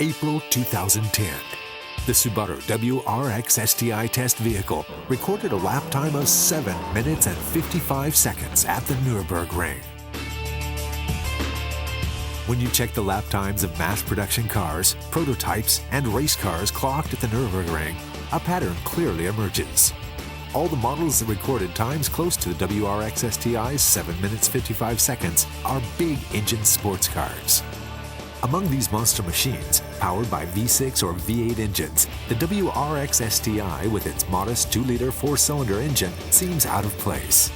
April 2010. The Subaru WRX STI test vehicle recorded a lap time of 7 minutes and 55 seconds at the Nürburgring. When you check the lap times of mass production cars, prototypes, and race cars clocked at the Nürburgring, a pattern clearly emerges. All the models that recorded times close to the WRX STI's 7 minutes 55 seconds are big engine sports cars. Among these monster machines, powered by V6 or V8 engines, the WRX STI with its modest 2-liter 4-cylinder engine seems out of place.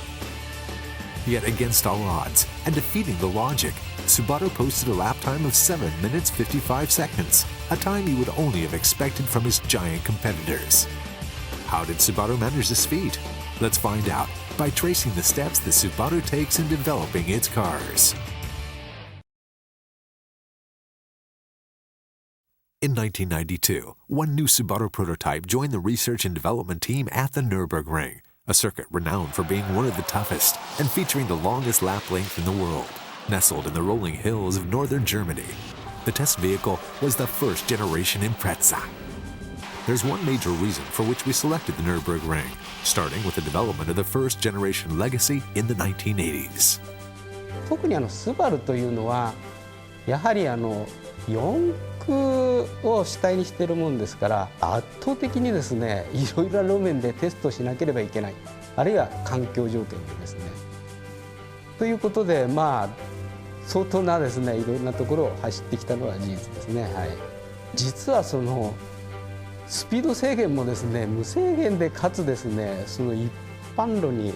Yet against all odds, and defeating the logic, Subaru posted a lap time of 7 minutes 55 seconds, a time he would only have expected from his giant competitors. How did Subaru manage this feat? Let's find out by tracing the steps that Subaru takes in developing its cars. In 1992, one new Subaru prototype joined the research and development team at the Nürburgring, a circuit renowned for being one of the toughest and featuring the longest lap length in the world, nestled in the rolling hills of northern Germany. The test vehicle was the first generation Impreza. There's one major reason for which we selected the Nürburgring, starting with the development of the first generation Legacy in the 1980s. 特にスバルというのはやはり4駆を主体にしているもんですから圧倒的にですねいろいろな路面でテストしなければいけないあるいは環境条件でですねということで相当なですねいろいろなところを走ってきたのは事実ですね。はい、実はスピード制限もですね無制限でかつですね一般路に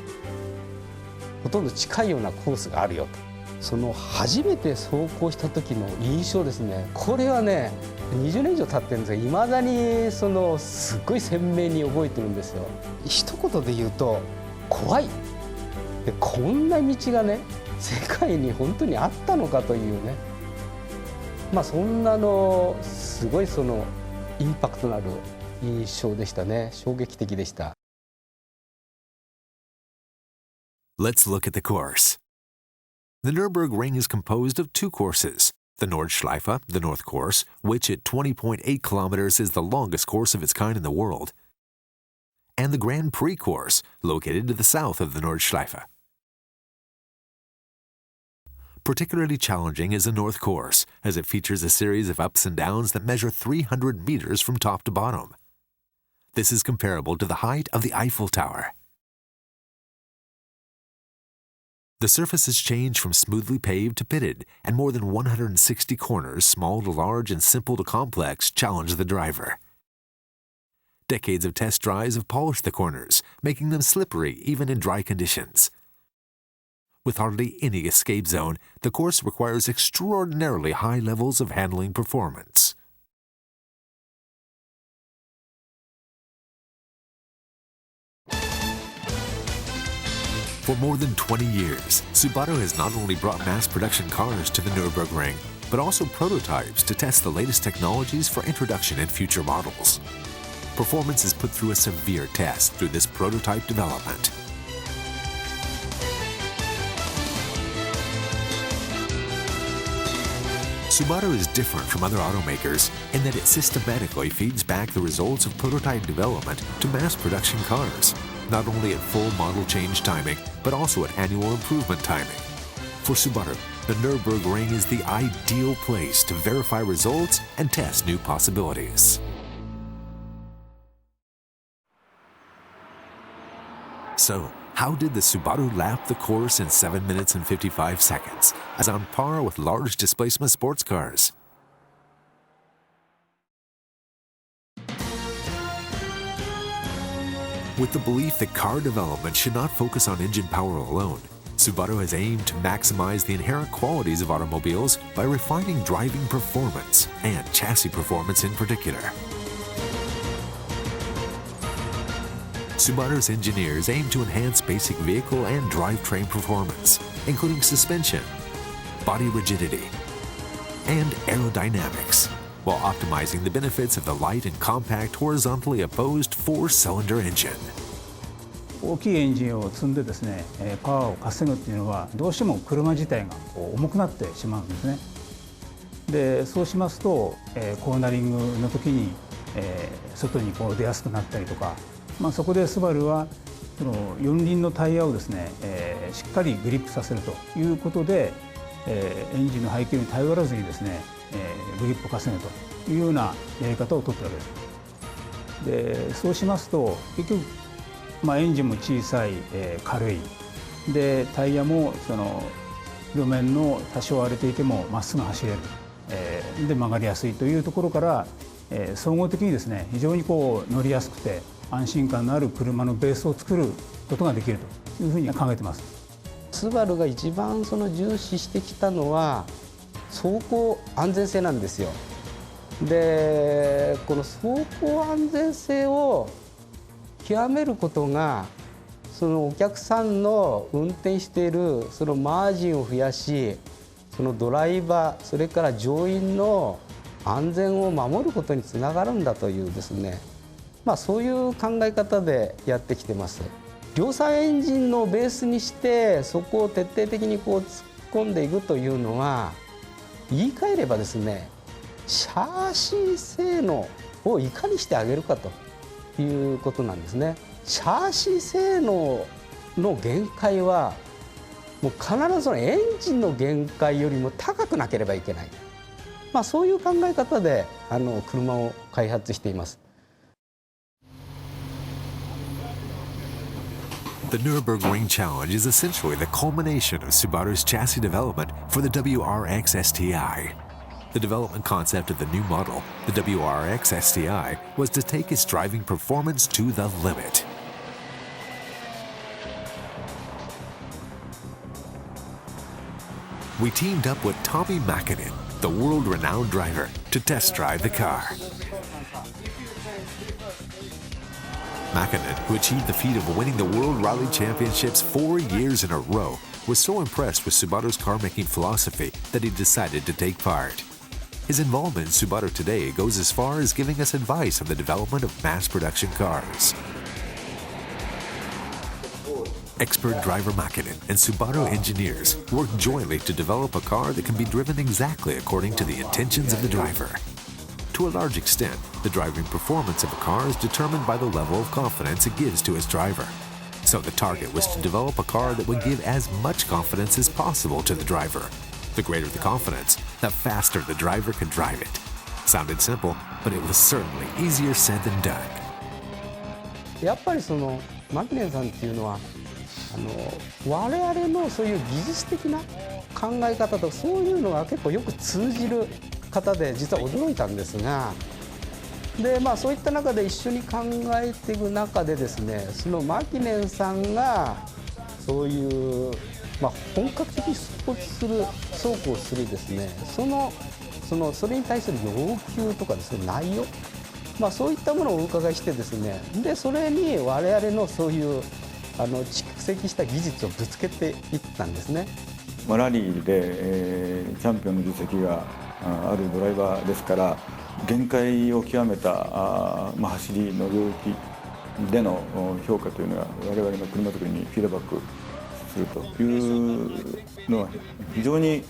ほとんど近いようなコースがあるよと。初めて走行した時の印象ですねこれはね20年以上経ってるんですがいまだにすっごい鮮明に覚えてるんですよ。一言で言うと怖いでこんな道がね世界に本当にあったのかというねそんなすごいインパクトのある印象でしたね。衝撃的でした。 Let's look at the course. The Nürburgring is composed of 2 courses, the Nordschleife, the North Course, which at 20.8 kilometers is the longest course of its kind in the world, and the Grand Prix course, located to the south of the Nordschleife. Particularly challenging is the North Course, as it features a series of ups and downs that measure 300 meters from top to bottom. This is comparable to the height of the Eiffel Tower. The surfaces change from smoothly paved to pitted, and more than 160 corners, small to large and simple to complex, challenge the driver. Decades of test drives have polished the corners, making them slippery even in dry conditions. With hardly any escape zone, the course requires extraordinarily high levels of handling performance. For more than 20 years, Subaru has not only brought mass production cars to the Nürburgring, but also prototypes to test the latest technologies for introduction in future models. Performance is put through a severe test through this prototype development. Subaru is different from other automakers in that it systematically feeds back the results of prototype development to mass production cars, not only at full model change timing, but also at annual improvement timing. For Subaru, the Nürburgring is the ideal place to verify results and test new possibilities. So, how did the Subaru lap the course in 7 minutes and 55 seconds, as on par with large displacement sports cars? With the belief that car development should not focus on engine power alone, Subaru has aimed to maximize the inherent qualities of automobiles by refining driving performance and chassis performance in particular. Subaru's engineers aim to enhance basic vehicle and drivetrain performance, including suspension, body rigidity, and aerodynamics, while optimizing the benefits of the light and compact horizontally opposed 4-cylinder engine. 大きいエンジンを積んでですね、パワーを稼ぐっていうのはどうしても車自体が重くなってしまうんですね。でそうしますと、コーナリングの時に、外にこう出やすくなったりとか、そこでスバルはその四輪のタイヤをですね、しっかりグリップさせるということで、エンジンの排気量に頼らずにですね、グリップを稼ぐというようなやり方を取ってるわけです。でそうしますと結局、エンジンも小さい、軽いでタイヤもその路面の多少荒れていてもまっすぐ走れる、で曲がりやすいというところから、総合的にですね非常にこう乗りやすくて安心感のある車のベースを作ることができるというふうに考えています。スバルが一番その重視してきたのは走行安全性なんですよ。でこの走行安全性を極めることがそのお客さんの運転しているそのマージンを増やし、そのドライバーそれから乗員の安全を守ることにつながるんだというですね、そういう考え方でやってきてます。量産エンジンのベースにしてそこを徹底的にこう突っ込んでいくというのは、言い換えればですねシャーシー性能をいかにしてあげるかということなんですね。シャーシー性能の限界はもう必ずそのエンジンの限界よりも高くなければいけない、そういう考え方で車を開発しています。The Nürburgring Challenge is essentially the culmination of Subaru's chassis development for the WRX STI. The development concept of the new model, the WRX STI, was to take its driving performance to the limit. We teamed up with Tommi Mäkinen, the world-renowned driver, to test drive the car. Mäkinen, who achieved the feat of winning the World Rally Championships 4 years in a row, was so impressed with Subaru's car-making philosophy that he decided to take part. His involvement in Subaru today goes as far as giving us advice on the development of mass-production cars. Expert driver Mäkinen and Subaru engineers work jointly to develop a car that can be driven exactly according to the intentions of the driver. To a large extent, the driving performance of a car is determined by the level of confidence it gives to its driver. So the target was to develop a car that would give as much confidence as possible to the driver. The greater the confidence, the faster the driver can drive it. Sounded simple, but it was certainly easier said than done. やっぱりそのマキネンさんっていうのは我々のそういう技術的な考え方とそういうのが結構よく通じる方で実は驚いたんですが、でそういった中で一緒に考えていく中でですね、そのマキネンさんがそういう、本格的にスポーツする走行をするですね、それに対する要求とかですね、内容、そういったものをお伺いしてですね、でそれに我々のそういう蓄積した技術をぶつけていったんですね。ラリーで、チャンピオンの実績があるドライバーですから、限界を極めた走りの領域での評価というのが我々の車作りにフィードバックするというのは非常に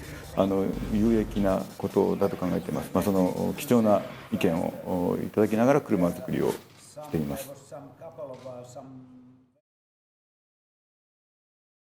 有益なことだと考えています。その貴重な意見をいただきながら車作りをしています。